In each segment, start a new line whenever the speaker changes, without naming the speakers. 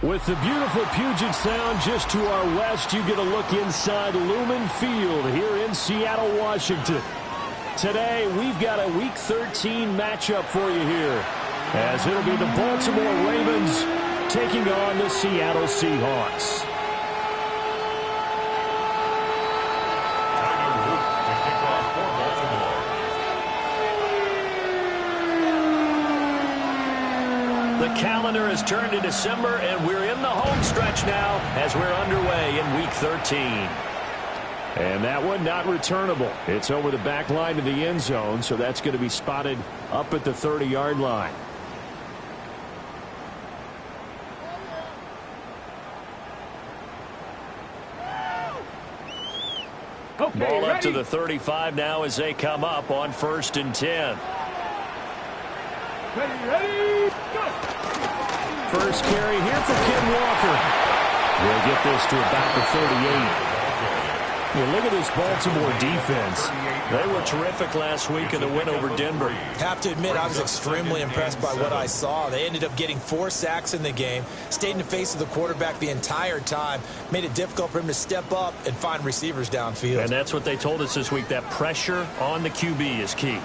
With the beautiful Puget Sound just to our west, you get a look inside Lumen Field here in Seattle, Washington. Today, we've got a Week 13 matchup for you here, as it'll be the Baltimore Ravens taking on the Seattle Seahawks. The calendar has turned to December, and we're in the home stretch now as we're underway in Week 13. And that one not returnable. It's over the back line to the end zone, so that's going to be spotted up at the 30-yard line. Okay, ball up to the 35 now as they come up on 1st and 10.
Ready, go!
First carry here for Ken Walker. We'll get this to about the 38. Look at this Baltimore defense. They were terrific last week in the win over Denver.
Have to admit, I was extremely impressed by what I saw. They ended up getting 4 sacks in the game, stayed in the face of the quarterback the entire time, made it difficult for him to step up and find receivers downfield.
And that's what they told us this week, that pressure on the QB is key.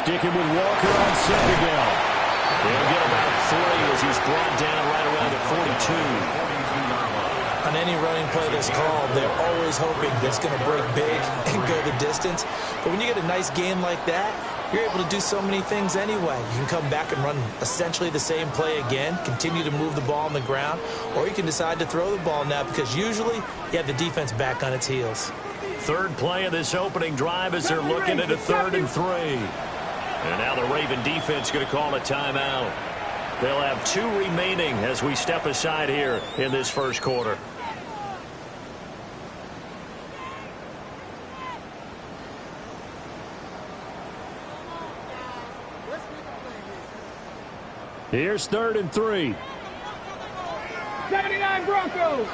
Sticking with Walker on 2nd down. They'll get about 3 as he's brought down right around the 42.
On any running play that's called, they're always hoping that it's going to break big and go the distance. But when you get a nice game like that, you're able to do so many things anyway. You can come back and run essentially the same play again, continue to move the ball on the ground, or you can decide to throw the ball now because usually you have the defense back on its heels.
Third play of this opening drive as they're looking at a 3rd and 3. And now the Raven defense going to call a timeout. They'll have 2 remaining as we step aside here in this first quarter. Here's 3rd and 3.
79 Broncos.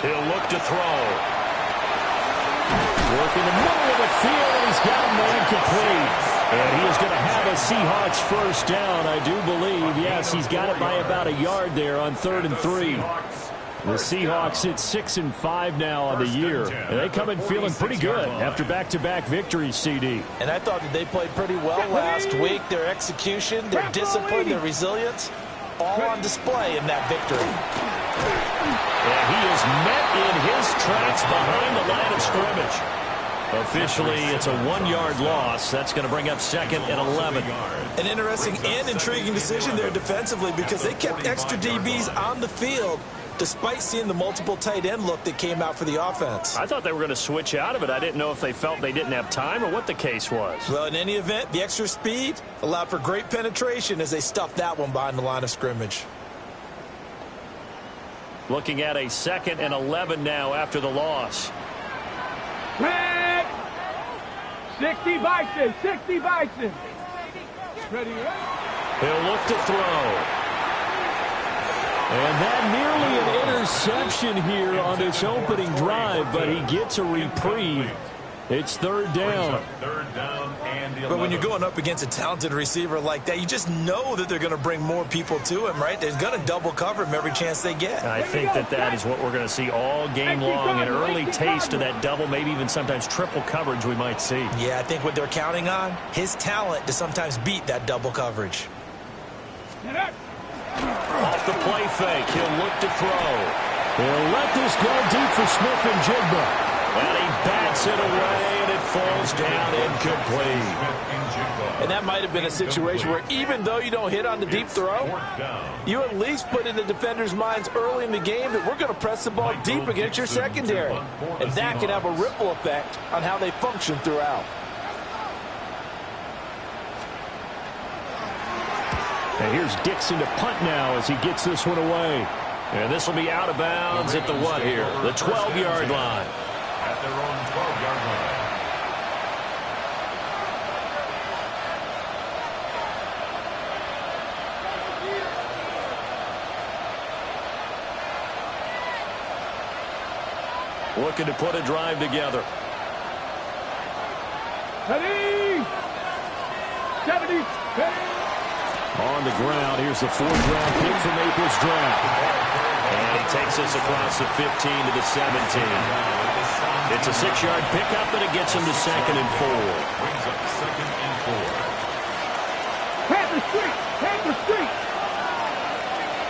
He'll look to throw. Work in the middle of the field, and he's got a man complete. And he is going to have a Seahawks first down, I do believe. Yes, he's got it by about a yard there on 3rd and 3. The Seahawks sit 6-5 now on the year. And they come in feeling pretty good after back-to-back victories, CD.
And I thought that they played pretty well last week. Their execution, their discipline, their resilience, all on display in that victory.
And he is met in his tracks behind the line of scrimmage. Officially, it's a 1-yard loss. That's going to bring up 2nd and 11.
An interesting and intriguing decision there defensively because they kept extra DBs on the field despite seeing the multiple tight end look that came out for the offense.
I thought they were going to switch out of it. I didn't know if they felt they didn't have time or what the case was.
Well, in any event, the extra speed allowed for great penetration as they stuffed that one behind the line of scrimmage.
Looking at a 2nd and 11 now after the loss.
Red. 60 Bison. 60 Bison. Ready.
He'll look to throw. And that nearly an interception here on this opening drive, but he gets a reprieve. It's 3rd down.
But when you're going up against a talented receiver like that, you just know that they're going to bring more people to him, right? They're going to double cover him every chance they get.
I think that is what we're going to see all game long, an early taste of that double, maybe even sometimes triple coverage we might see.
Yeah, I think what they're counting on, his talent to sometimes beat that double coverage.
Off the play fake, he'll look to throw. He'll let this go deep for Smith and Jigba. And he bats it away, and it falls down incomplete.
And that might have been a situation where even though you don't hit on the deep throw, you at least put in the defender's minds early in the game that we're going to press the ball deep against your secondary. And that can have a ripple effect on how they function throughout.
And here's Dixon to punt now as he gets this one away. And this will be out of bounds at the what here? The 12-yard line.
At their own 12-yard line.
Looking to put a drive together.
Ready. 70. Ready.
On the ground, here's the 4th-round pick from April's draft. And he takes us across the 15 to the 17. It's a 6-yard pickup, and it gets him to 2nd and 4.
Brings up 2nd and 4.
Panther Street. Panther Street.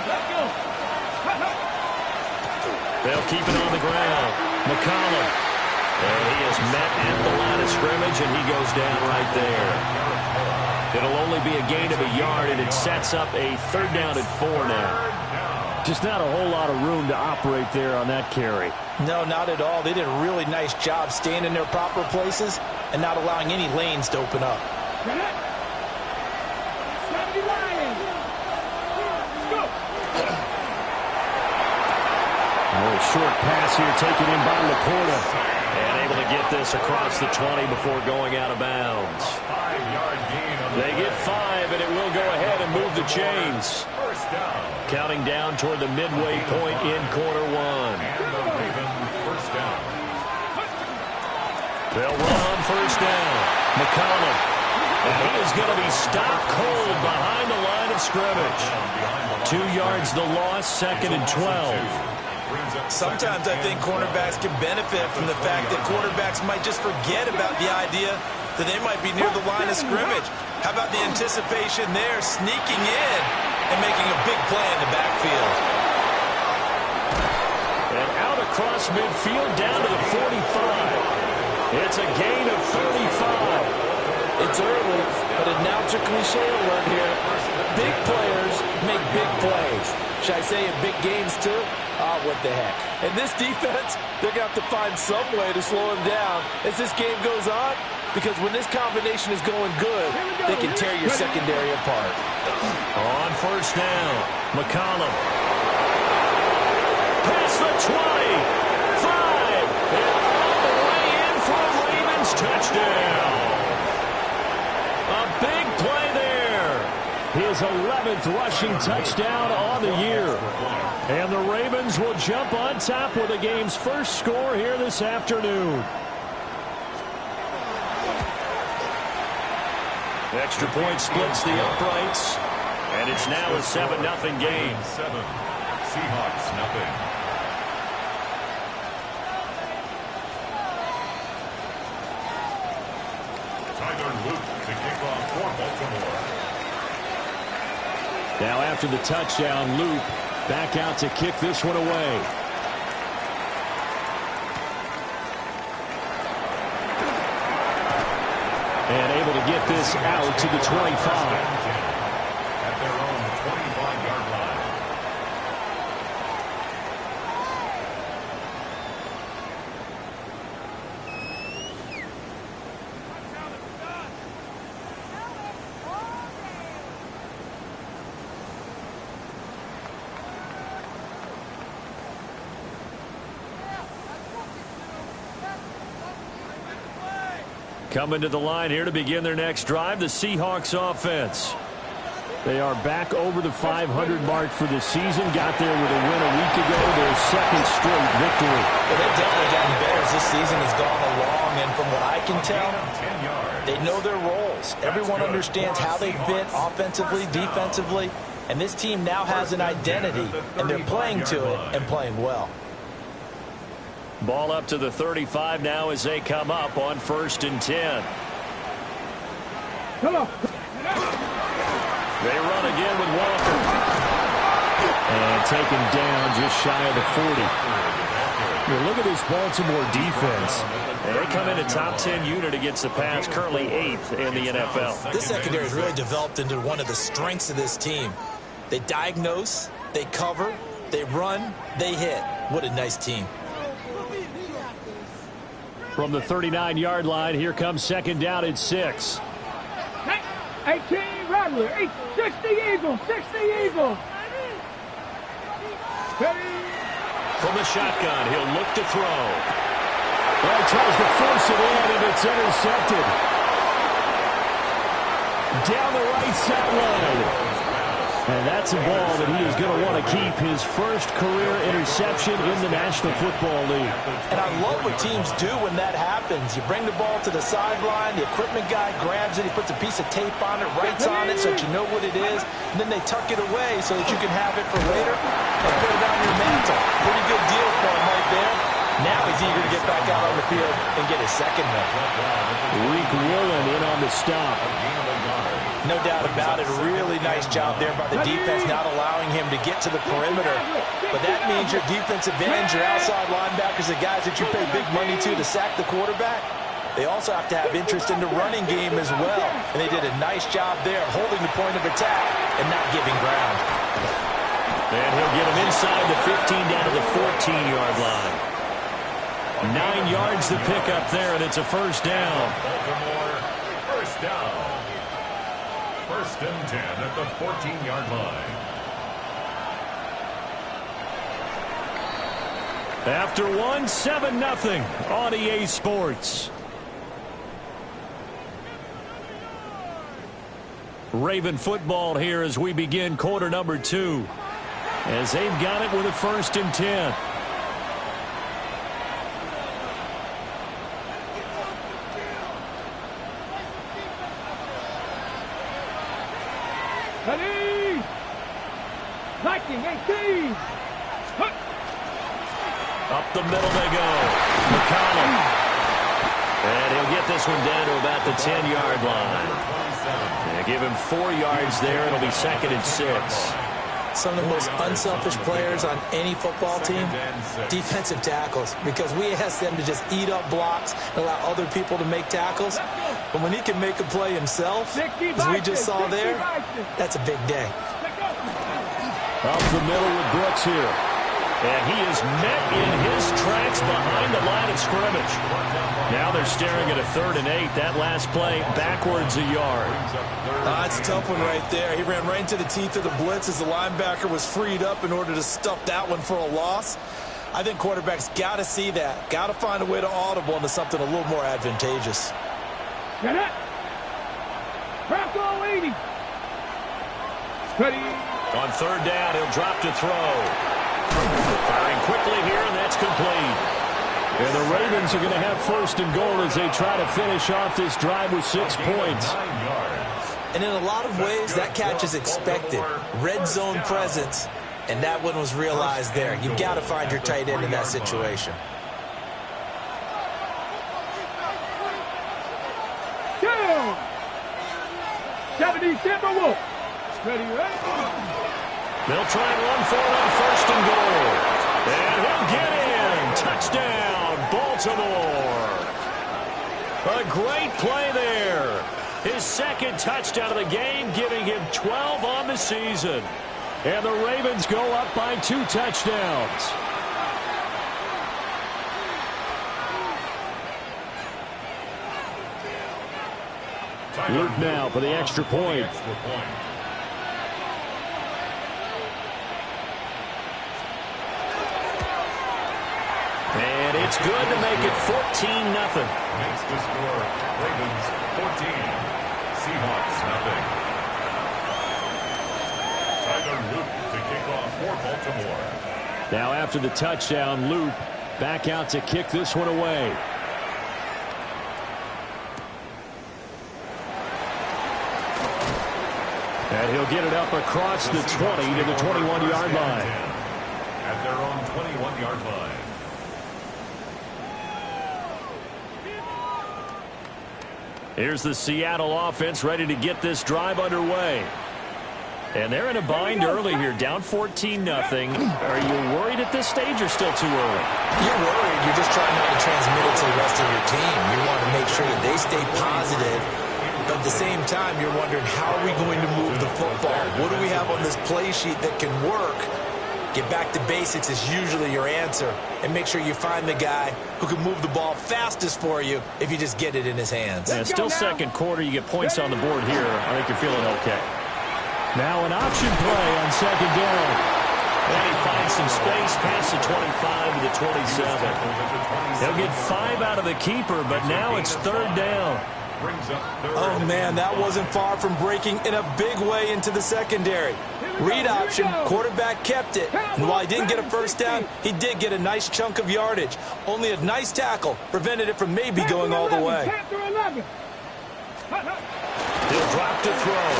Let's go.
They'll keep it on the ground. McCollum. And he is met at the line of scrimmage, and he goes down right there. It'll only be a gain of a yard, and it sets up a 3rd down and 4 now. Just not a whole lot of room to operate there on that carry.
No, not at all. They did a really nice job staying in their proper places and not allowing any lanes to open up.
70 Lions. Go.
A short pass here taken in by Laporta. And able to get this across the 20 before going out of bounds.
5-yard gain on the
They get 5, and it will go ahead and move the chains.
first down.
Counting down toward the midway point in quarter 1.
And the Ravens first down.
They'll run on 1st down. McCollum. And he is going to be stopped cold behind the line of scrimmage. 2 yards the loss, 2nd and 12.
Sometimes I think cornerbacks can benefit from the fact that quarterbacks might just forget about the idea that they might be near the line of scrimmage. How about the anticipation there, sneaking in and making a big play in the backfield?
And out across midfield down to the 45. It's a gain of 35.
It's early, but announcer cliche alert here. Big players make big plays. Should I say in big games too? Oh, what the heck. And this defense, they're going to have to find some way to slow him down as this game goes on, because when this combination is going good, they can tear your secondary apart.
On 1st down, McCollum. Past the 20. 5. And all the way in for a Ravens touchdown. A big play there. His 11th rushing touchdown on the year. And the Ravens will jump on top with the game's first score here this afternoon. Extra point splits the uprights. And it's now a 7-0 game.
7. Seahawks nothing. Tyler Luke to kick off for Baltimore.
Now after the touchdown, Loop back out to kick this one away. And able to get this out to the 25.
At their own 25-yard line.
Coming to the line here to begin their next drive, the Seahawks offense. They are back over the 500 mark for the season. Got there with a win a week ago, their 2nd straight victory.
Well, they've definitely gotten better as this season has gone along, and from what I can tell, they know their roles. Everyone understands how they fit offensively, defensively, and this team now has an identity, and they're playing to it and playing well.
Ball up to the 35 now as they come up on 1st and 10.
Come on.
They run again with Walker. And taken down just shy of the 40. Here, look at this Baltimore defense. They come in a top 10 unit against the pass, currently 8th in the NFL.
This secondary has really developed into one of the strengths of this team. They diagnose, they cover, they run, they hit. What a nice team.
From the 39-yard line, here comes 2nd down at 6.
18 Rattler, 60 Eagles, 60 Eagles.
From the shotgun, he'll look to throw. Well, he tries to force it in, and it's intercepted. Down the right sideline. And that's a ball that he is going to want to keep, his first career interception in the National Football League.
And I love what teams do when that happens. You bring the ball to the sideline, the equipment guy grabs it, he puts a piece of tape on it, writes on it so that you know what it is, and then they tuck it away so that you can have it for later and put it on your mantle. Pretty good deal for him right there. Now he's eager to get back out on the field and get his second one.
Reek Woolen in on the stop.
No doubt about it. A really nice job there by the defense, not allowing him to get to the perimeter. But that means your defensive ends, your outside linebackers, the guys that you pay big money to sack the quarterback, they also have to have interest in the running game as well. And they did a nice job there holding the point of attack and not giving ground.
And he'll get him inside the 15 down to the 14-yard line. 9 yards to pick up there, and it's a first down.
Baltimore, first down. First and 10 at the 14-yard line.
After one, 7-0 on EA Sports. Raven football here as we begin quarter number 2. As they've got it with a first and 10.
Ready? Liking 18.
Up the middle they go. McConnell. And he'll get this one down to about the 10-yard line. They give him 4 yards there. It'll be second and 6.
Some of the most unselfish players on any football team, defensive tackles, because we ask them to just eat up blocks and allow other people to make tackles. But when he can make a play himself, as we just saw there, that's a big day.
Up the middle with Brooks here. And he is met in his tracks behind the line of scrimmage. Now they're staring at a 3rd and 8. That last play backwards a yard.
That's a tough one right there. He ran right into the teeth of the blitz as the linebacker was freed up in order to stuff that one for a loss. I think quarterbacks got to see that. Got to find a way to audible into something a little more advantageous.
Get it. Crack all 80. Ready.
On 3rd down, he'll drop to throw. Firing quickly here, and that's complete. And the Ravens are going to have first and goal as they try to finish off this drive with 6 points.
And in a lot of ways, that catch is expected. Red zone presence, and that one was realized there. You've got to find your tight end in that situation.
Down. 70 Timberwolves. Ready.
They'll try and run for it on first and goal. And he'll get in. Touchdown, Baltimore. A great play there. His second touchdown of the game, giving him 12 on the season. And the Ravens go up by 2 touchdowns. Luke now for the extra point. And it's good to make it 14-0.
Makes the score Ravens 14, Seahawks nothing. Tyler Luke to kick off for Baltimore.
Now after the touchdown, Luke back out to kick this one away. And he'll get it up across the 20 to the 21-yard line.
At their own 21-yard line.
Here's the Seattle offense ready to get this drive underway. And they're in a bind early here, down 14-0. Are you worried at this stage or still too early?
You're worried. You're just trying not to transmit it to the rest of your team. You want to make sure that they stay positive. But at the same time, you're wondering, how are we going to move the football? What do we have on this play sheet that can work? Get back to basics is usually your answer. And make sure you find the guy who can move the ball fastest for you if you just get it in his hands.
Yeah, still second quarter. You get points on the board here. I think you're feeling okay. Now an option play on second down. And he finds some space past the 25 to the 27. He'll get 5 out of the keeper, but now it's 3rd down.
Oh, man, that wasn't far from breaking in a big way into the secondary. Read option, quarterback kept it. And while he didn't get a first down, he did get a nice chunk of yardage. Only a nice tackle prevented it from maybe going all the way.
He'll drop to throw.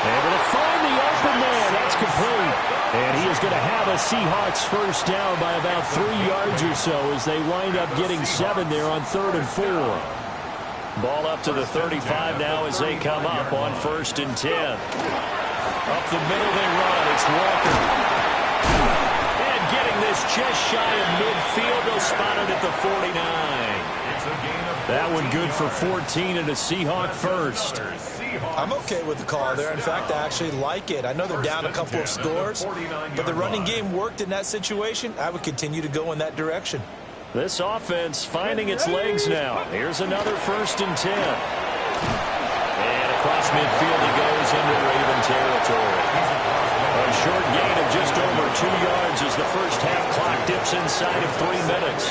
Able to find the open man. That's complete. And he is going to have a Seahawks first down by about 3 yards or so as they wind up getting 7 there on 3rd and 4. Ball up to the 35 now as they come up on 1st and 10. Up the middle they run. It's Walker. And getting this just shy of midfield. They'll spot it at the 49. That one good for 14 and a Seahawk first.
I'm okay with the call there. In fact, I actually like it. I know they're down a couple of scores, but the running game worked in that situation. I would continue to go in that direction.
This offense finding its legs now. Here's another 1st and 10. And across midfield he goes into Raven territory. A short gain of just over 2 yards as the first half clock dips inside of 3 minutes.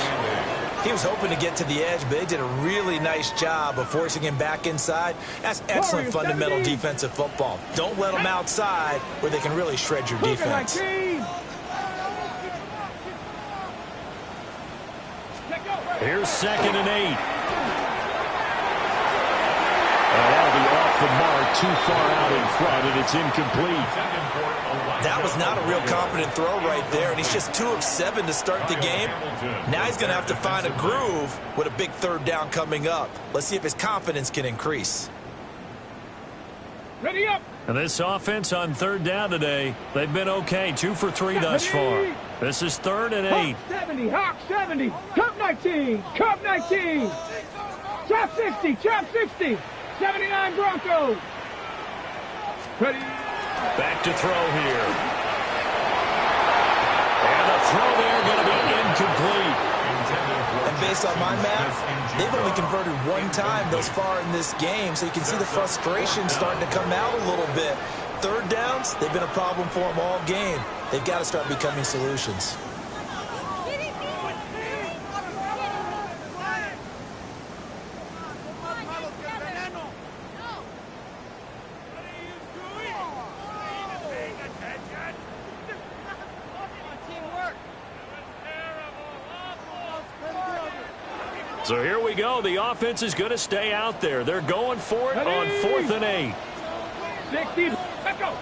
He was hoping to get to the edge, but they did a really nice job of forcing him back inside. That's excellent fundamental defensive football. Don't let them outside where they can really shred your defense.
Here's 2nd and 8. And that'll be off the mark, too far out in front, and it's incomplete.
That was not a real confident throw right there, and he's just 2 of 7 to start the game. Now he's going to have to find a groove with a big 3rd down coming up. Let's see if his confidence can increase.
Ready up.
And this offense on 3rd down today, they've been okay, 2 for 3 thus far. This is 3rd and 8.
Hawk 70, Hawk 70, Cup 19, Cup 19, Chop 60, Chop 60, 79 Broncos. Ready.
Back to throw here. And the throw there going to be incomplete.
And based on my math, they've only converted 1 time thus far in this game, so you can see the frustration starting to come out a little bit. 3rd downs, they've been a problem for them all game. They've got to start becoming solutions.
So here we go. The offense is going to stay out there. They're going for it on 4th and 8.
60, let's go.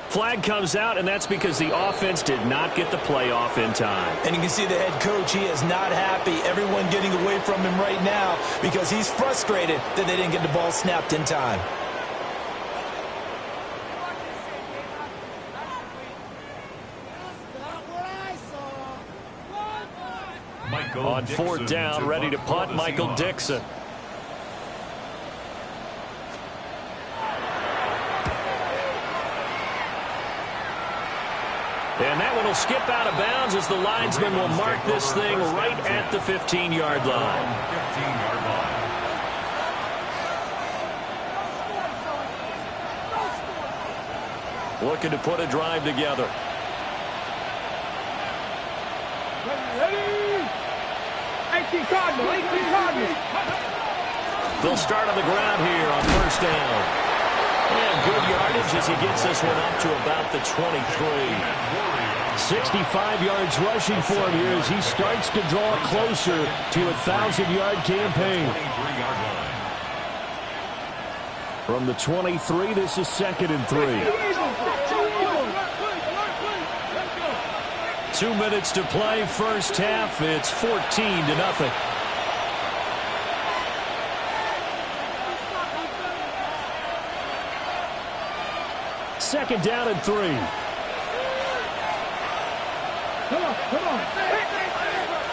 Flag comes out, and that's because the offense did not get the play off in time.
And you can see the head coach, he is not happy. Everyone getting away from him right now because he's frustrated that they didn't get the ball snapped in time.
On 4th down, ready to punt, Michael Dixon. And that one will skip out of bounds as the linesman will mark this thing right at the 15-yard line. Looking to put a drive together.
Ready. 18 Cardinals, 18 Cardinals.
They'll start on the ground here on 1st down. And good yardage as he gets this one up to about the 23. 65 yards rushing for him here as he starts to draw closer to a 1,000-yard campaign. From the 23, this is 2nd and 3. 2 minutes to play, first half. It's 14-0. 2nd down and 3.
Come on, come on.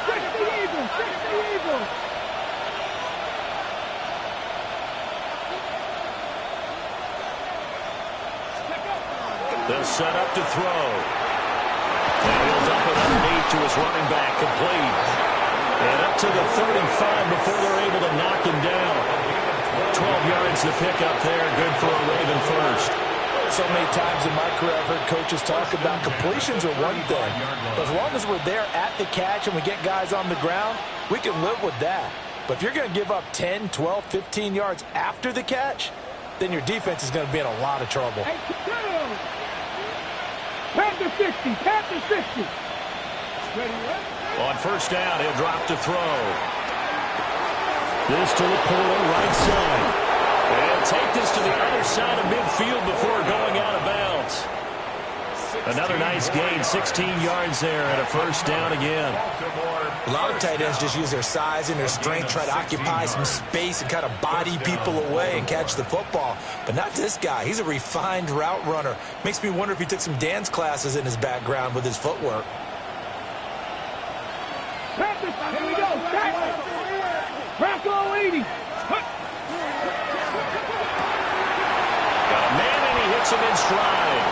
60 Eagles, 60 Eagles.
They'll set up to throw. And he'll dump it underneath to his running back, complete. And up to the 35 before they're able to knock him down. 12 yards to pick up there, good for a Raven first.
So many times in my career I've heard coaches talk about completions are one thing. As long as we're there at the catch and we get guys on the ground, we can live with that. But if you're going to give up 10, 12, 15 yards after the catch, then your defense is going to be in a lot of trouble.
Panther 60, Panther 60.
On first down, he'll drop to throw. This to the corner, right side. And take this to the other side of midfield before going out of bounds. Another nice gain, 16 yards there, and a first down again.
A lot of tight ends just use their size and their strength, try to occupy some space and kind of body people away and catch the football. But not this guy. He's a refined route runner. Makes me wonder if he took some dance classes in his background with his footwork.
Here we go. Bronco 80.
Got a man, and he hits him in stride.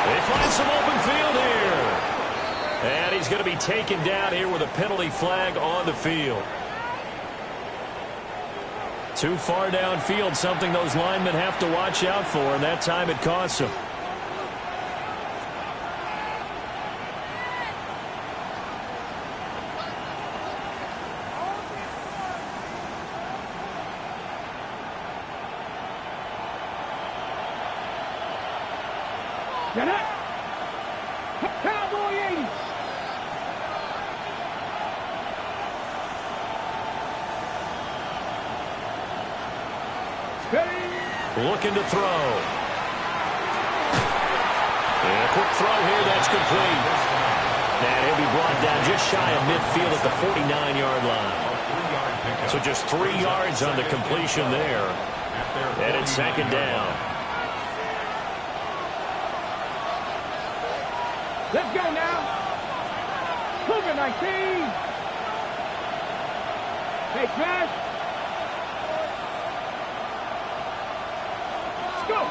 They find some open field here. And he's going to be taken down here with a penalty flag on the field. Too far downfield, something those linemen have to watch out for, and that time it costs them.
Get it? Cowboy 80.
Looking to throw. And a quick throw here, that's complete. And he'll be brought down just shy of midfield at the 49-yard line. So just 3 yards on the completion there. And it's second down.
Let's go now. Cougar 19. Hey, Cash. Let's go.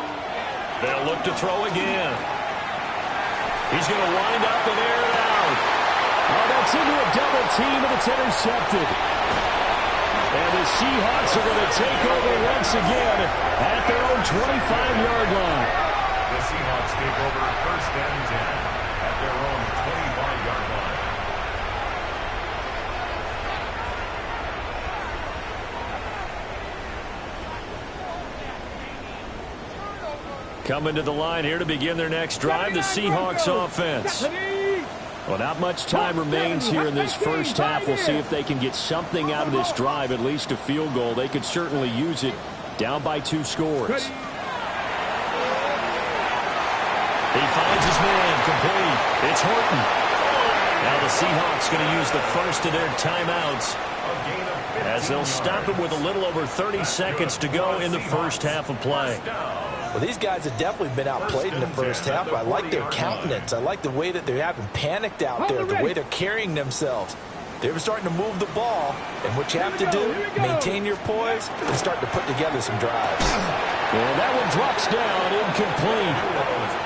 They'll look to throw again. He's going to wind up and air it out. Oh, that's into a double team, and it's intercepted. And the Seahawks are going to take over once again at their own 25-yard line.
The Seahawks take over first and 10 at their own 25-yard line.
Coming to the line here to begin their next drive, the Seahawks offense. Well, not much time remains here in this first half. We'll see if they can get something out of this drive, at least a field goal. They could certainly use it down by 2 scores. He finds his man, complete. It's Horton. Now the Seahawks going to use the first of their timeouts as they'll stop him with a little over 30 seconds to go in the first half of play.
Well, these guys have definitely been outplayed in the first half, but I like their countenance. I like the way that they haven't panicked out there, the way they're carrying themselves. They're starting to move the ball, and what you have to do, maintain your poise and start to put together some drives.
And that one drops down, incomplete.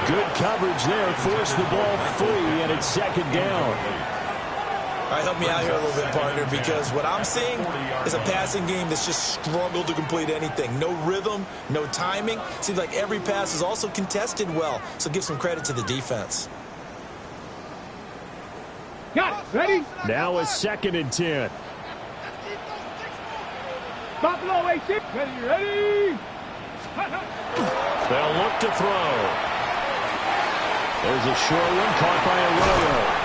Good coverage there, forced the ball free, and it's second down.
All right, help me out here a little bit, partner, because what I'm seeing is a passing game that's just struggled to complete anything. No rhythm, no timing. Seems like every pass is also contested well, so give some credit to the defense.
Got it. Ready?
Now a second and 10.
Buffalo 86. Ready?
They'll look to throw. There's a short one caught by Arroyo.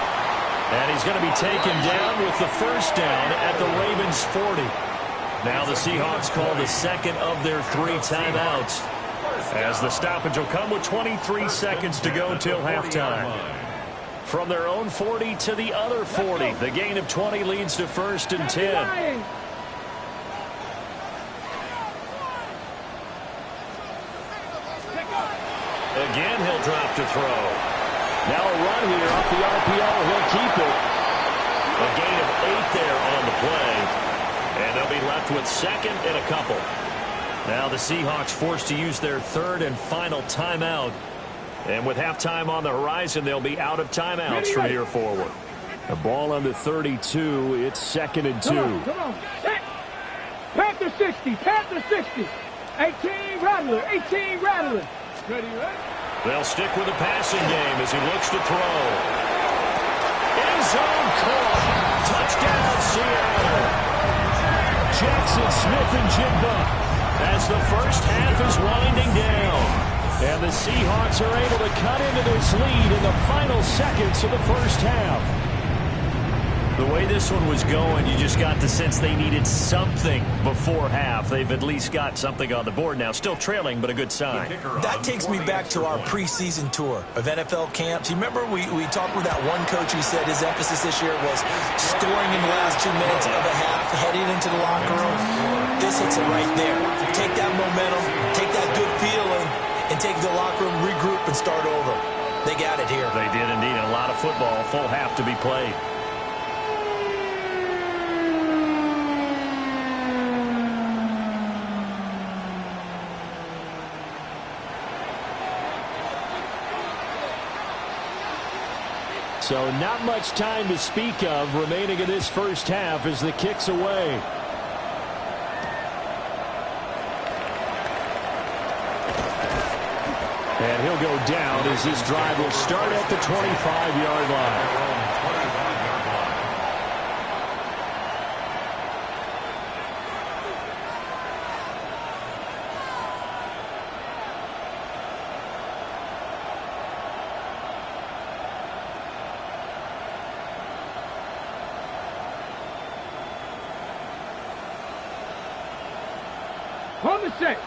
And he's going to be taken down with the first down at the Ravens' 40. Now the Seahawks call the second of their 3 timeouts, as the stoppage will come with 23 seconds to go till halftime. From their own 40 to the other 40, the gain of 20 leads to first and 10. Again, he'll drop to throw. Now a run here off the RPO. He'll keep it. A gain of 8 there on the play. And they'll be left with second and a couple. Now the Seahawks forced to use their third and final timeout. And with halftime on the horizon, they'll be out of timeouts from here forward. The ball on the 32. It's second and 2.
Come on. Panther 60. Panther 60. 18 Rattler. 18 Rattler. Ready?
They'll stick with the passing game as he looks to throw. End zone caught. Touchdown, Seattle. Jackson Smith and Jigba. as the first half is winding down. And the Seahawks are able to cut into this lead in the final seconds of the first half. The way this one was going, you just got the sense they needed something before half. They've at least got something on the board now. Still trailing, but a good sign.
That takes me back to our preseason tour of NFL camps. You remember we talked with that one coach who said his emphasis this year was scoring in the last 2 minutes of a half, heading into the locker room. This hits it right there. Take that momentum, take that good feeling, and take the locker room, regroup, and start over. They got it here.
They did indeed. A lot of football, full half to be played. So not much time to speak of remaining in this first half as the kick's away. And he'll go down as this drive will start at the 25-yard line.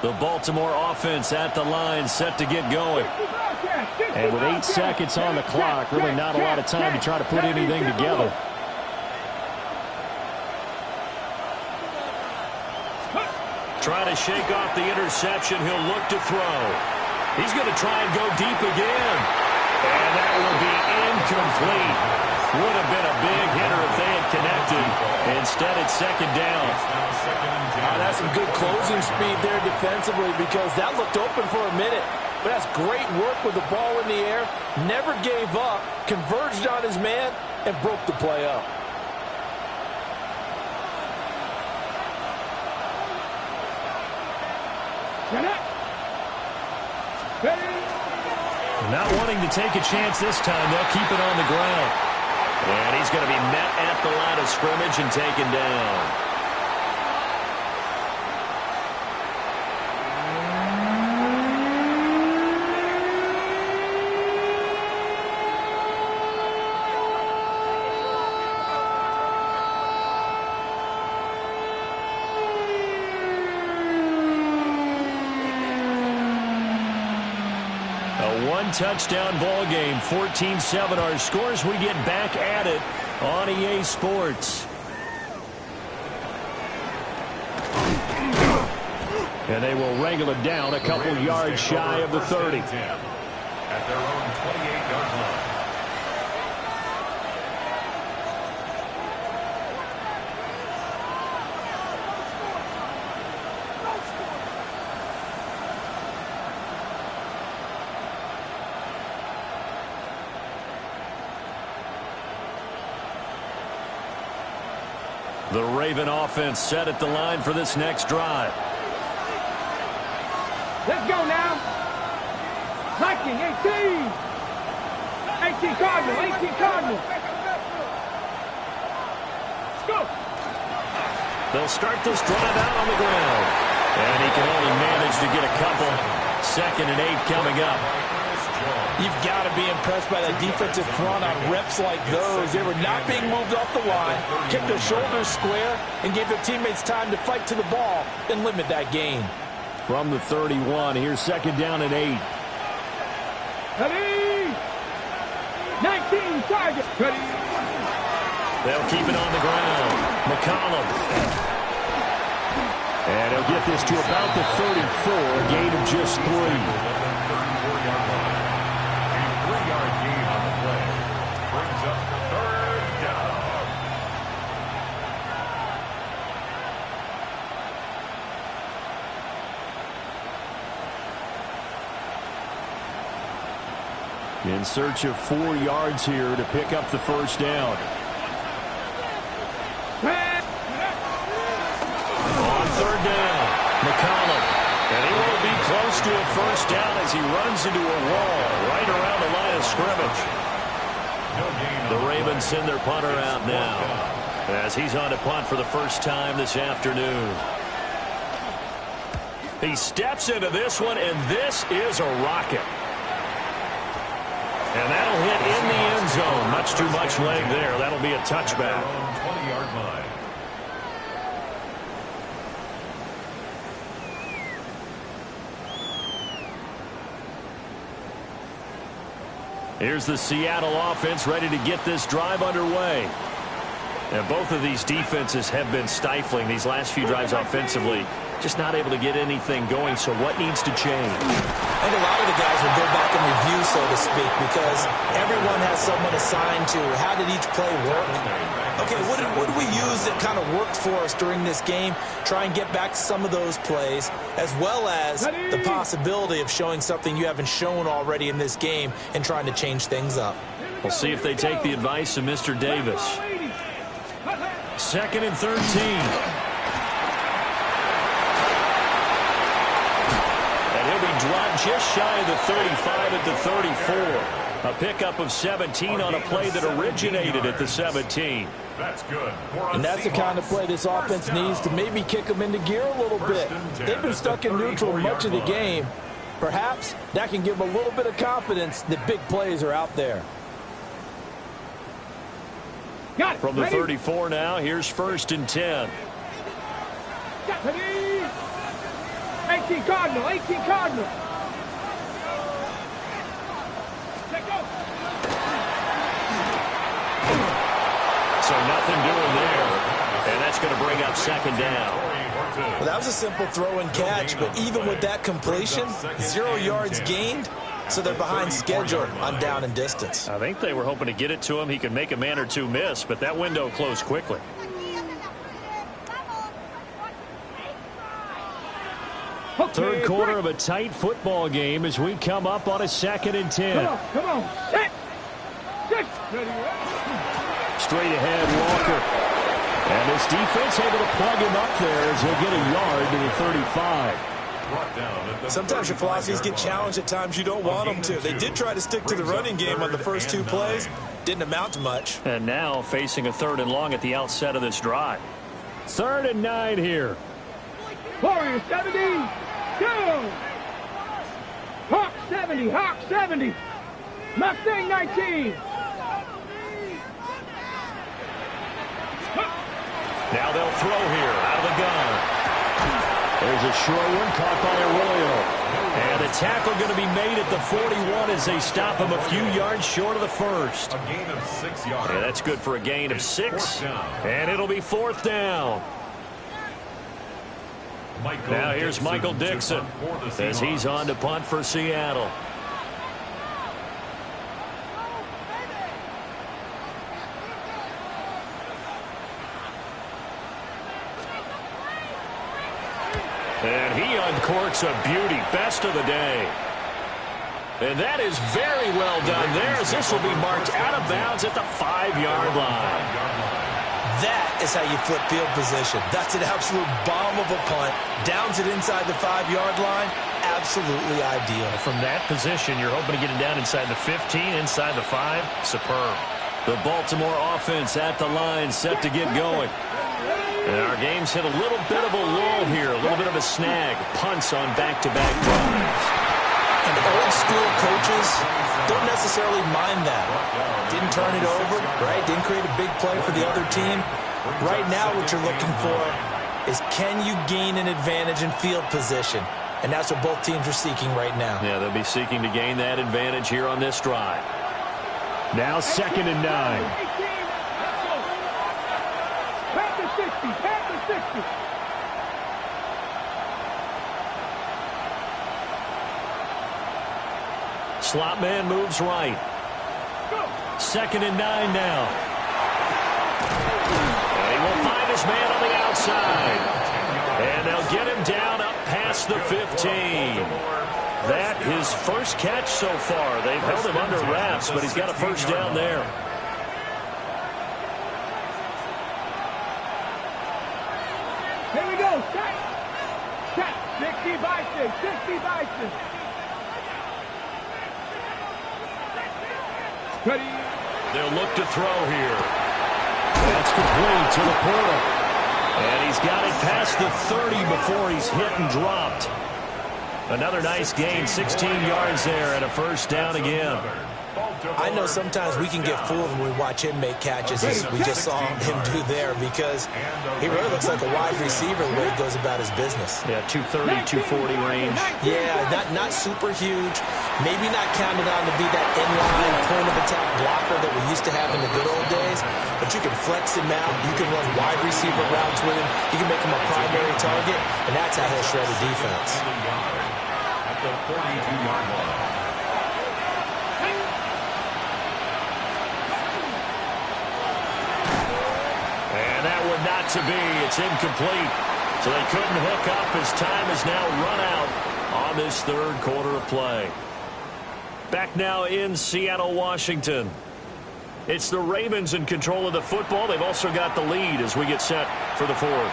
The Baltimore offense at the line, set to get going. And with 8 seconds on the clock, really not a lot of time to try to put anything together. Trying to shake off the interception. He'll look to throw. He's going to try and go deep again. And that will be incomplete. Would have been a big hitter if they had connected. Instead, it's second down.
That's some good closing speed there defensively because that looked open for a minute. But that's great work with the ball in the air. Never gave up, converged on his man, and broke the play up.
Not wanting to take a chance this time. They'll keep it on the ground. And he's going to be met at the line of scrimmage and taken down. Touchdown ball game, 14-7 our scores. We get back at it on EA Sports. And they will wrangle it down a couple yards shy of the 30.
At their own 28-yard line.
The Raven offense set at the line for this next drive.
Let's go now. Viking, 18. 18 Cardinal, 18 Cardinal. Let's go.
They'll start this drive out on the ground. And he can only manage to get a couple. 2nd and 8 coming up.
You've got to be impressed by that defensive front on reps like those. They were not being moved off the line, kept their shoulders square, and gave their teammates time to fight to the ball and limit that gain.
From the 31, here's 2nd down and 8.
Ready? 19 target. Ready?
They'll keep it on the ground. McCollum. And he'll get this to about the 34, a gain of just 3. In search of 4 yards here to pick up the first down. On 3rd down, McCollum. And he will be close to a first down as he runs into a wall right around the line of scrimmage. The Ravens send their punter out now as he's on to punt for the first time this afternoon. He steps into this one, and this is a rocket. And that'll hit in the end zone. Much too much leg there. That'll be a touchback.
20-yard line.
Here's the Seattle offense ready to get this drive underway. And both of these defenses have been stifling these last few drives offensively. Just not able to get anything going, so what needs to change?
I think a lot of the guys will go back and review, so to speak, because everyone has someone assigned to how did each play work. Okay, what did we use that kind of worked for us during this game? Try and get back to some of those plays, as well as the possibility of showing something you haven't shown already in this game and trying to change things up.
We'll see if they take the advice of Mr. Davis. 2nd and 13. Dropped just shy of the 35 at the 34. A pickup of 17 on a play that originated at the 17.
That's good.
And that's the kind of play this offense needs to maybe kick them into gear a little bit. They've been stuck in neutral much of the game. Perhaps that can give them a little bit of confidence that big plays are out there.
From the 34 now, here's 1st and 10.
18 Cardinal, 18 Cardinal.
So nothing doing there. And that's going to bring up 2nd down.
Well, that was a simple throw and catch, but even with that completion, 0 yards gained, so they're behind schedule on down and distance.
I think they were hoping to get it to him. He could make a man or two miss, but that window closed quickly. Third quarter of a tight football game as we come up on a 2nd and 10.
Come on. Set.
Straight ahead, Walker. And this defense able to plug him up there as he'll get a yard to the 35.
Sometimes your philosophies get challenged at times you don't want them to. They did try to stick to the running game on the first 2 plays. Didn't amount to much.
And now facing a 3rd and long at the outset of this drive. 3rd and 9 here.
Warriors 70. Go! Hawk 70, Hawk 70. Mustang 19.
Now they'll throw here out of the gun. There's a short one caught by Arroyo. And the tackle going to be made at the 41 as they stop him a few yards short of the 1st.
A gain of 6 yards.
Yeah, that's good for a gain of 6. And it'll be 4th down. Now here's Michael Dixon as he's on to punt for Seattle. And he uncorks a beauty. Best of the day. And that is very well done there as this will be marked out of bounds at the 5-yard line.
That is how you flip field position. That's an absolute bomb of a punt. Downs it inside the 5-yard line. Absolutely ideal.
From that position, you're hoping to get it down inside the 15, inside the 5. Superb. The Baltimore offense at the line, set to get going. And our game's hit a little bit of a lull here, a little bit of a snag. Punts on back-to-back drives.
And old school coaches don't necessarily mind that. Didn't turn it over, right? Didn't create a big play for the other team. Right now what you're looking for is can you gain an advantage in field position? And that's what both teams are seeking right now.
Yeah, they'll be seeking to gain that advantage here on this drive. Now 2nd and 9.
Pass the 60, pass the 60.
Slot man moves right. 2nd and 9 now. And he will find his man on the outside. And they'll get him down up past the 15. That his first catch so far. They've held him under wraps, but he's got a 1st down there.
Here we go. Set. 60 by 6. 60 by 6. Ready.
They'll look to throw here. That's complete to the portal. And he's got it past the 30 before he's hit and dropped. Another nice gain, 16 yards there, and a first down again.
I know sometimes we can get fooled when we watch him make catches, as we just saw him do there, because he really looks like a wide receiver the way he goes about his business.
Yeah, 230, 240 range.
Yeah, not super huge. Maybe not counted on to be that inline point-of-attack blocker that we used to have in the good old days, but you can flex him out. You can run wide receiver routes with him. You can make him a primary target, and that's how he'll shred a defense.
At the 42-yard line.
Not to be. It's incomplete. So they couldn't hook up as time is now run out on this third quarter of play. Back now in Seattle, Washington. It's the Ravens in control of the football. They've also got the lead as we get set for the fourth.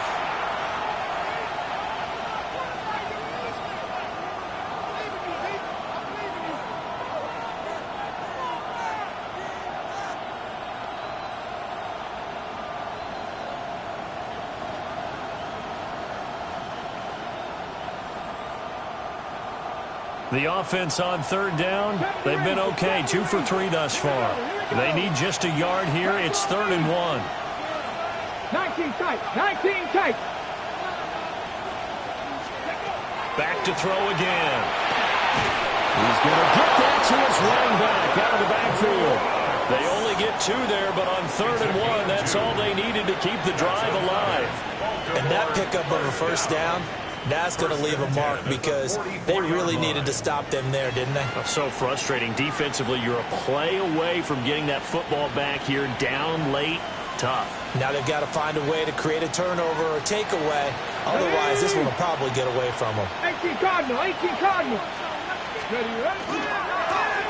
The offense on third down, they've been okay. 2 for 3 thus far. They need just a yard here. It's 3rd and 1.
19 tight, 19 tight.
Back to throw again. He's going to get that to his running back out of the backfield. They only get 2 there, but on 3rd and 1, that's all they needed to keep the drive alive.
And that pickup of a first down, that's going to leave a mark, because they really needed to stop them there, didn't they?
So frustrating. Defensively, you're a play away from getting that football back here, down late, tough.
Now they've got to find a way to create a turnover or takeaway. Otherwise, this one will probably get away from them.
18 Cardinal, 18 Cardinal.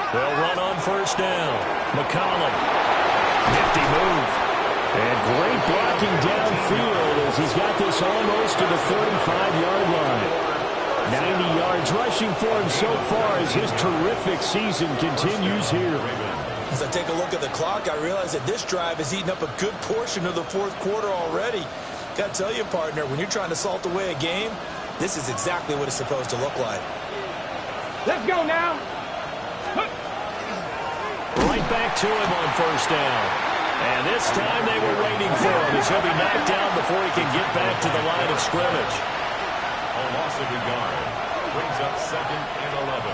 They'll run on first down. McCollum. Nifty move. And great blocking downfield as he's got this almost to the 45-yard line. 90 yards rushing for him so far as his terrific season continues here.
As I take a look at the clock, I realize that this drive has eaten up a good portion of the fourth quarter already. Got to tell you, partner, when you're trying to salt away a game, this is exactly what it's supposed to look like.
Let's go now.
Right back to him on first down. And this time they were waiting for him as he'll be knocked down before he can get back to the line of scrimmage.
A loss of a yard brings up 2nd and 11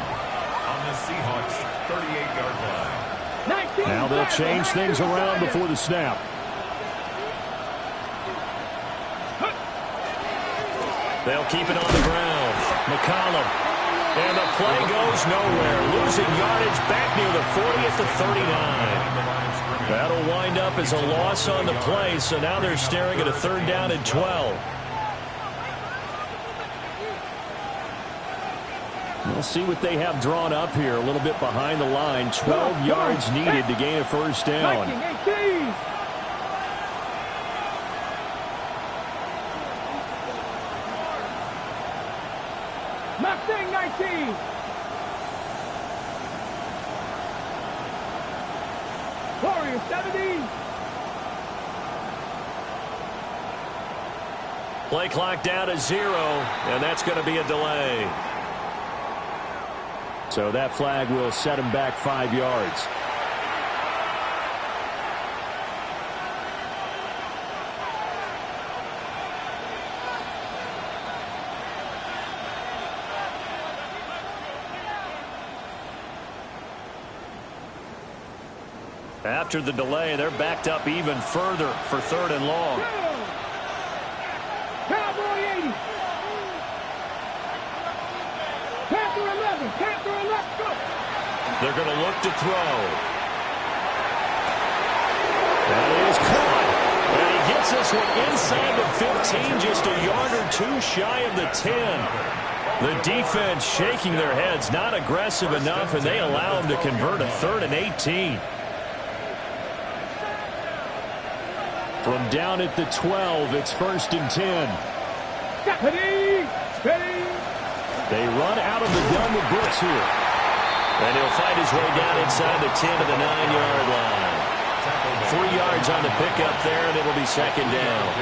on the Seahawks 38-yard line.
Now they'll change things around before the snap. They'll keep it on the ground. McCollum. And the play goes nowhere. Losing yardage back near the 40 at the 39. That'll wind up as a loss on the play, so now they're staring at a 3rd down and 12. We'll see what they have drawn up here a little bit behind the line. 12 yards needed to gain a first down.
18. Mustang 19. Warrior 70.
Play clock down to 0, and that's going to be a delay. So that flag will set him back 5 yards. After the delay, they're backed up even further for 3rd and long.
Cowboy 80. Panther 11. Panther 11. Go.
They're going to look to throw. That is caught. And he gets this one inside the 15, just a yard or 2 shy of the 10. The defense shaking their heads, not aggressive enough, and they allow him to convert a 3rd and 18. From down at the 12, it's 1st and 10.
Ready. Ready.
They run out of the gun with Brooks here. And he'll fight his way down inside the 10 to the 9-yard line. 3 yards yards on the pickup there, and it'll be second down.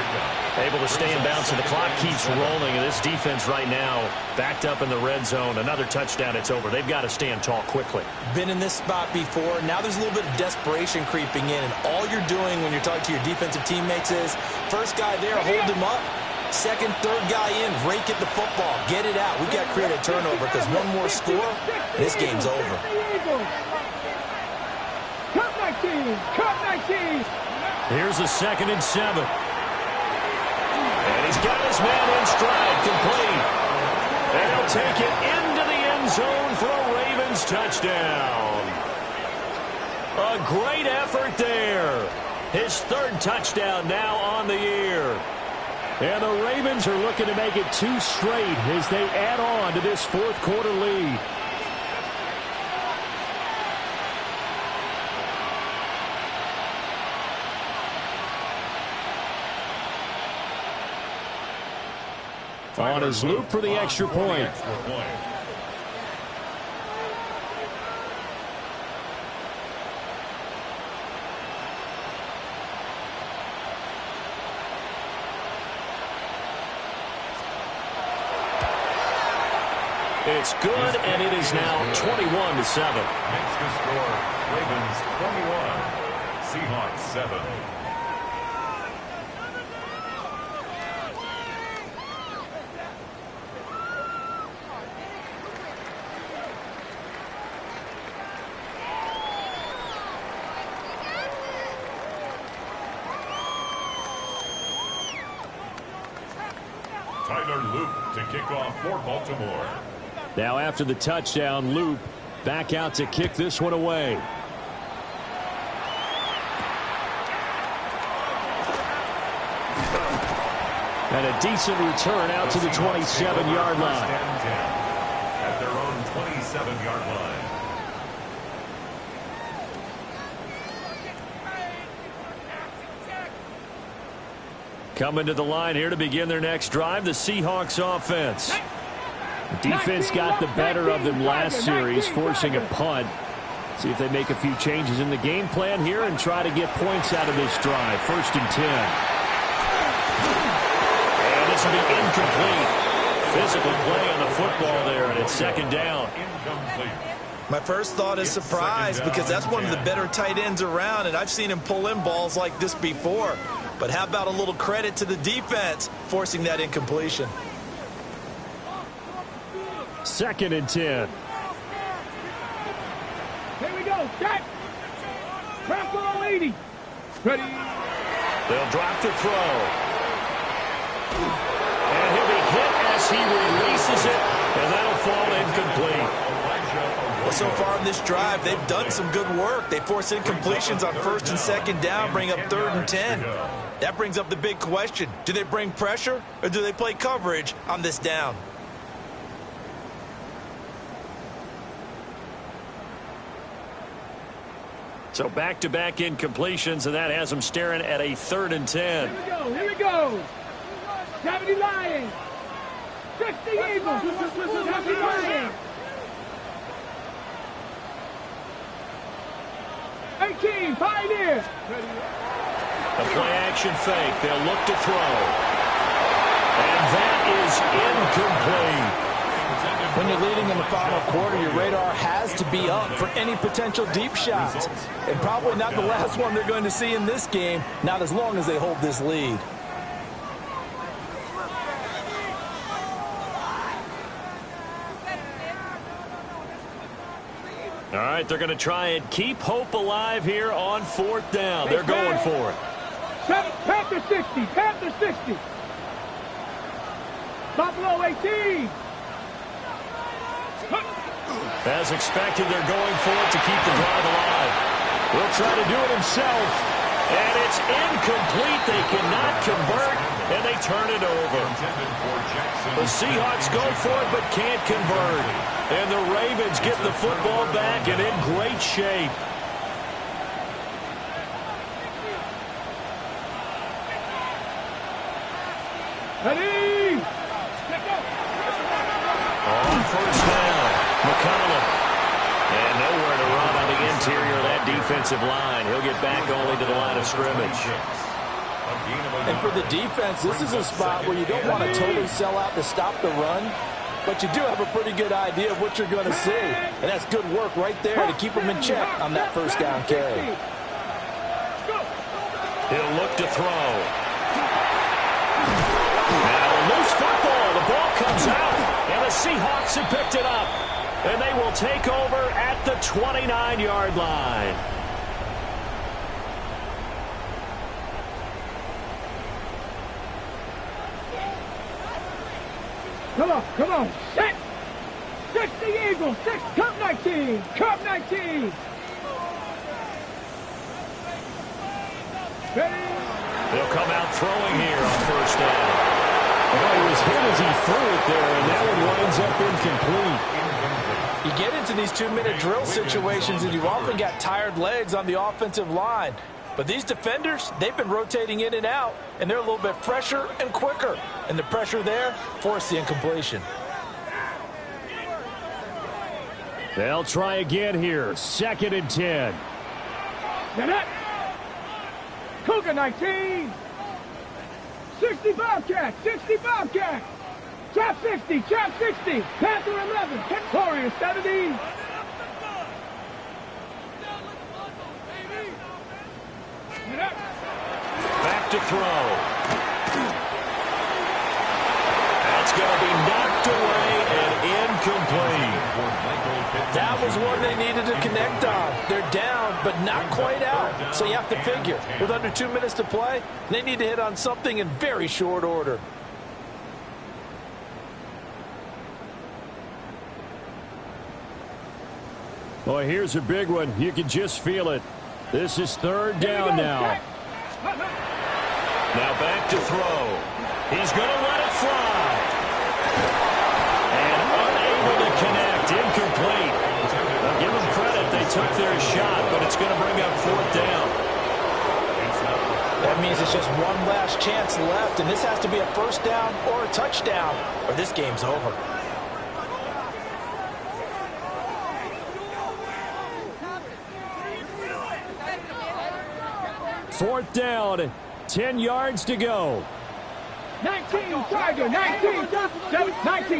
Able to stay in bounds, and the clock keeps rolling. And this defense right now backed up in the red zone. Another touchdown, it's over. They've got to stand tall quickly.
Been in this spot before. Now there's a little bit of desperation creeping in, and all you're doing when you're talking to your defensive teammates is, first guy there, hold him up. Second, third guy in, rake at the football. Get it out. We've got to create a turnover because one more score, and this game's over.
Cup 19! Cup 19!
Here's a 2nd and 7. And he's got his man in stride, complete. And he'll take it into the end zone for a Ravens touchdown. A great effort there. His 3rd touchdown now on the year. And the Ravens are looking to make it 2 straight as they add on to this 4th quarter lead. On his loop for the extra point. It's good, and it is now 21-7.
Makes the score, Ravens 21, Seahawks 7. Tyler Loop to kick off for Baltimore.
Now after the touchdown, Loop back out to kick this one away. And a decent return out to the 27-yard line.
At their own 27-yard line.
Coming to the line here to begin their next drive, the Seahawks offense. The defense got the better of them last series, forcing a punt. See if they make a few changes in the game plan here and try to get points out of this drive. 1st and 10. And this will be incomplete. Physical play on the football there, and it's 2nd down.
Incomplete.
My first thought is surprise because that's one of the better tight ends around, and I've seen him pull in balls like this before. But how about a little credit to the defense forcing that incompletion?
2nd and 10.
Here we go. Set. Press on 80. Ready.
They'll drop the throw. And he'll be hit as he releases it, and that'll fall incomplete.
Well, so far in this drive, they've done some good work. They force incompletions on 1st and 2nd down, bring up 3rd and 10. That brings up the big question. Do they bring pressure, or do they play coverage on this down?
So back-to-back incompletions, and that has them staring at a 3rd and 10.
Here we go. Here we go. 70 Lions. 60 Eagles. 70 Lions. 18 Pioneers.
A play-action fake. They'll look to throw. And that is incomplete.
When you're leading in the final quarter, your radar has to be up for any potential deep shots. And probably not the last one they're going to see in this game, not as long as they hold this lead.
All right, they're going to try and keep hope alive here on 4th down. They're going for it.
Panther 60. Panther 60. Buffalo 18.
As expected, they're going for it to keep the drive alive. He'll try to do it himself. And it's incomplete. They cannot convert, and they turn it over. The Seahawks go for it but can't convert. And the Ravens get the football back and in great shape.
Ready.
On 1st down, McCollum. And nowhere to run on the interior of that defensive line. He'll get back only to the line of scrimmage.
And for the defense, this is a spot where you don't want to totally sell out to stop the run, but you do have a pretty good idea of what you're going to see. And that's good work right there to keep them in check on that first down carry.
He'll look to throw. Now a loose football. The ball comes out, and the Seahawks have picked it up. And they will take over at the 29-yard line.
Come on, set! 6 the Eagles, 6, Cup 19, Cup 19! Ready?
They'll come out throwing here on first down. Oh, he was hit as he threw it there, and that one winds up incomplete.
You get into these 2-minute drill situations, and you often got tired legs on the offensive line. But these defenders, they've been rotating in and out, and they're a little bit fresher and quicker. And the pressure there forced the incompletion.
They'll try again here. 2nd and 10.
Get it! Cougar 19! 60 Bobcat! 60 Bobcat! Trap 50! Trap 60! Panther 11! Victoria 70!
Back to throw. That's going to be knocked away and incomplete.
That was one they needed to connect on. They're down, but not quite out. So you have to figure, with under 2 minutes to play, they need to hit on something in very short order.
Boy, here's a big one. You can just feel it. This is 3rd down now. Now back to throw. He's going to let it fly. And unable to connect. Incomplete. Now give them credit. They took their shot, but it's going to bring up 4th down.
That means it's just one last chance left, and this has to be a first down or a touchdown, or this game's over.
4th down, 10 yards to go.
19 Tiger, 19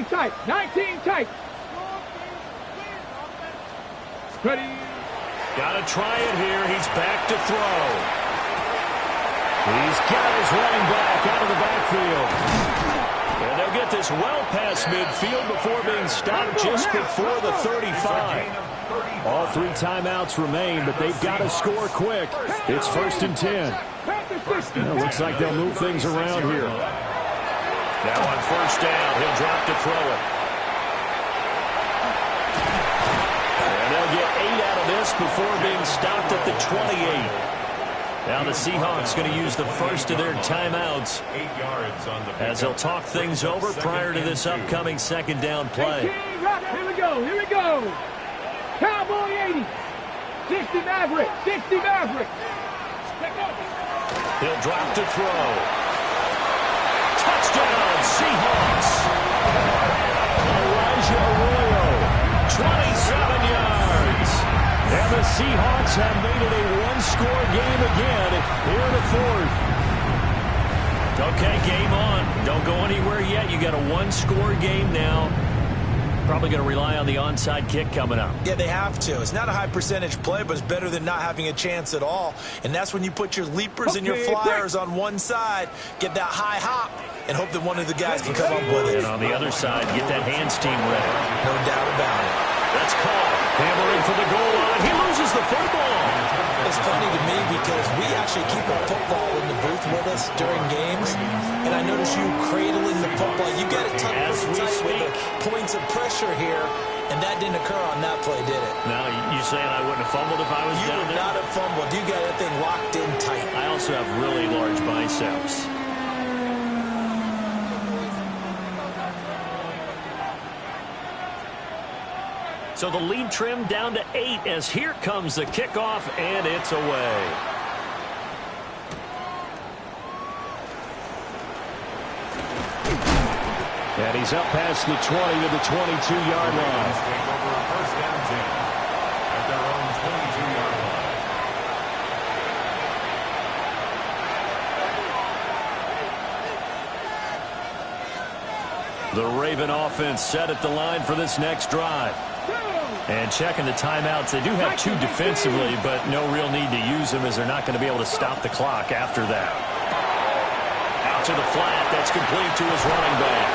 tight, 19 tight. Ready?
Got to try it here. He's back to throw. He's got his running back out of the backfield. And they'll get this well past midfield before being stopped just before the 35. All 3 timeouts remain, but they've got to score quick. It's 1st and 10. Well, looks like they'll move things around here. Now on first down, he'll drop to throw it. And they'll get 8 out of this before being stopped at the 28. Now the Seahawks going to use the first of their timeouts as they'll talk things over prior to this upcoming 2nd down play.
Here we go, here we go. Cowboy 80. 60 Maverick, 60 Maverick.
He'll drop to throw. Touchdown, Seahawks. Elijah Arroyo, 27 yards. And the Seahawks have made it a one-score game again here in the 4th. Okay, game on. Don't go anywhere yet. You got a one-score game now. Probably going to rely on the onside kick coming up.
Yeah, they have to. It's not a high percentage play, but it's better than not having a chance at all. And that's when you put your leapers and your flyers on one side, get that high hop, and hope that one of the guys can come up with it.
And on the other side, get that hands team ready.
No doubt about it.
That's called. Hammering for the goal line. He loses the football.
It's funny to me because we actually keep a football in the booth with us during games, and I notice you cradling the football. You got it tucked as we speak. Points of pressure here, and that didn't occur on that play, did it?
Now, you saying I wouldn't have fumbled if I was
you
down
would
there?
not have fumbled. You got that thing locked in tight.
I also have really large biceps. So the lead trimmed down to 8 as here comes the kickoff, and it's away. And he's up past the 20 to the 22-yard line. The Raven offense set at the line for this next drive. And checking the timeouts, they do have 2 defensively, but no real need to use them as they're not going to be able to stop the clock after that. Out to the flat. That's complete to his running back.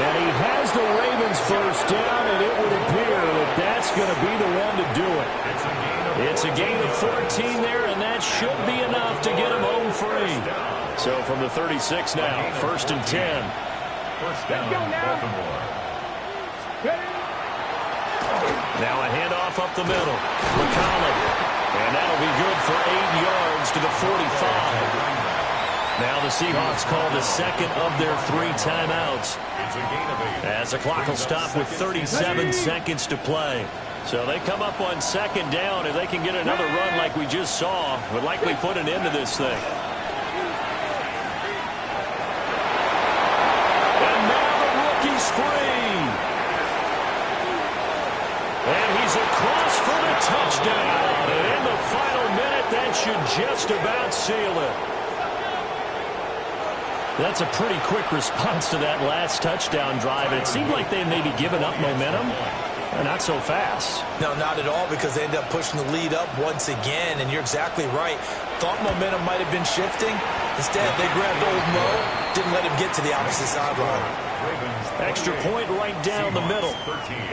And he has the Ravens first down, and it would appear that that's going to be the one to do it. It's a gain of 14 there, and that should be enough to get him home free. So from the 36 now, 1st and 10.
First down, Baltimore.
Now a handoff up the middle. McCollum. And that'll be good for 8 yards to the 45. Now the Seahawks call the second of their 3 timeouts.
It's a gain of 8.
As the clock will stop with 37 seconds to play. So they come up on 2nd down. If they can get another run like we just saw, would likely put an end to this thing. And now the rookie's free. And he's across for the touchdown. And in the final minute, that should just about seal it. That's a pretty quick response to that last touchdown drive. And it seemed like they may be giving up momentum. Not so fast.
No, not at all, because they end up pushing the lead up once again. And you're exactly right. Thought momentum might have been shifting. Instead, they grabbed Old Mo. Didn't let him get to the opposite sideline.
Extra point right down the middle.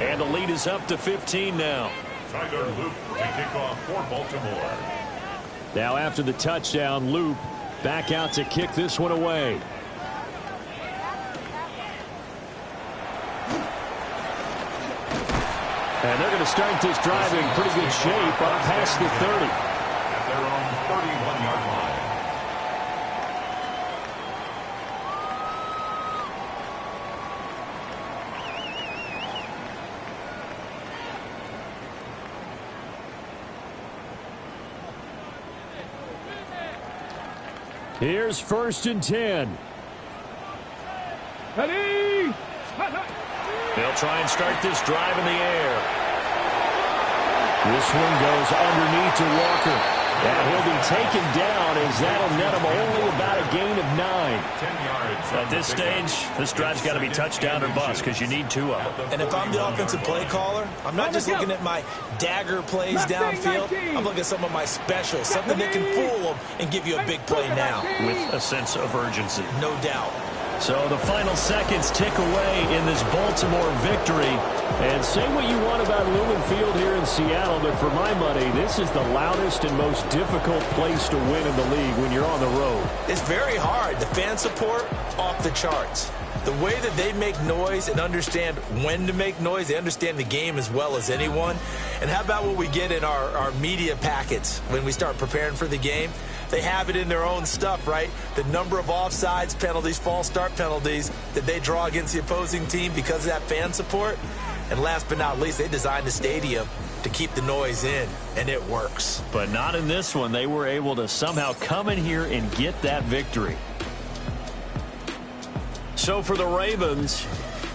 And the lead is up to 15 now.
Tyler Loop to kick off for Baltimore.
Now after the touchdown, Loop back out to kick this one away. And they're going to start this drive in pretty good shape up past the 30.
At their own 31-yard line.
Here's 1st and 10.
Ready?
They'll try and start this drive in the air. This one goes underneath to Walker. And he'll be taken down as that'll net him only about a gain of 9.
10 yards.
At this stage, this drive's got to be touchdown or bust because you need 2 of them.
And if I'm the offensive play caller, I'm not just looking at my dagger plays downfield. I'm looking at some of my specials, something that can fool them and give you a big play now.
With a sense of urgency.
No doubt.
So the final seconds tick away in this Baltimore victory. And say what you want about Lumen Field here in Seattle, but for my money, this is the loudest and most difficult place to win in the league when you're on the road.
It's very hard. The fan support, off the charts. The way that they make noise and understand when to make noise, they understand the game as well as anyone. And how about what we get in our media packets when we start preparing for the game? They have it in their own stuff, right? The number of offsides penalties, false start penalties that they draw against the opposing team because of that fan support. And last but not least, they designed the stadium to keep the noise in, and it works.
But not in this one. They were able to somehow come in here and get that victory. So for the Ravens,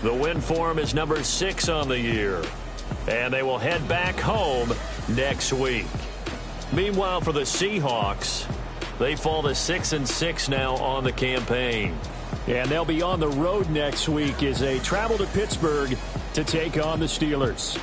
the win form is number 6 on the year. And they will head back home next week. Meanwhile, for the Seahawks, they fall to 6-6 now on the campaign. And they'll be on the road next week as they travel to Pittsburgh to take on the Steelers.